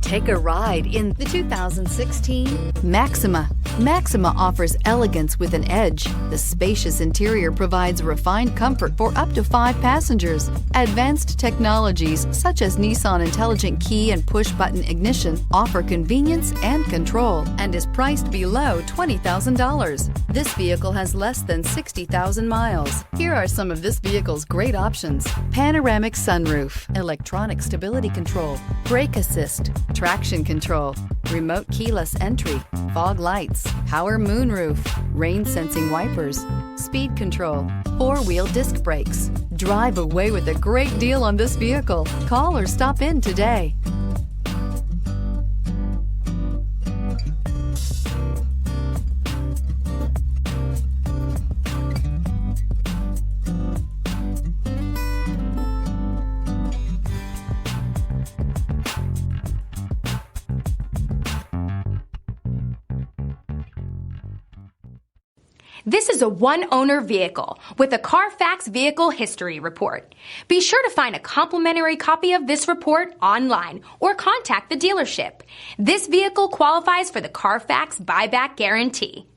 Take a ride in the 2016 Maxima. Maxima offers elegance with an edge. The spacious interior provides refined comfort for up to 5 passengers. Advanced technologies such as Nissan Intelligent Key and push-button ignition offer convenience and control and is priced below $20,000. This vehicle has less than 60,000 miles. Here are some of this vehicle's great options: panoramic sunroof, electronic stability control, brake assist, traction control, remote keyless entry, fog lights, power moonroof, rain sensing wipers, speed control, 4-wheel disc brakes. Drive away with a great deal on this vehicle. Call or stop in today. This is a one-owner vehicle with a CARFAX Vehicle History Report. Be sure to find a complimentary copy of this report online or contact the dealership. This vehicle qualifies for the CARFAX Buyback Guarantee.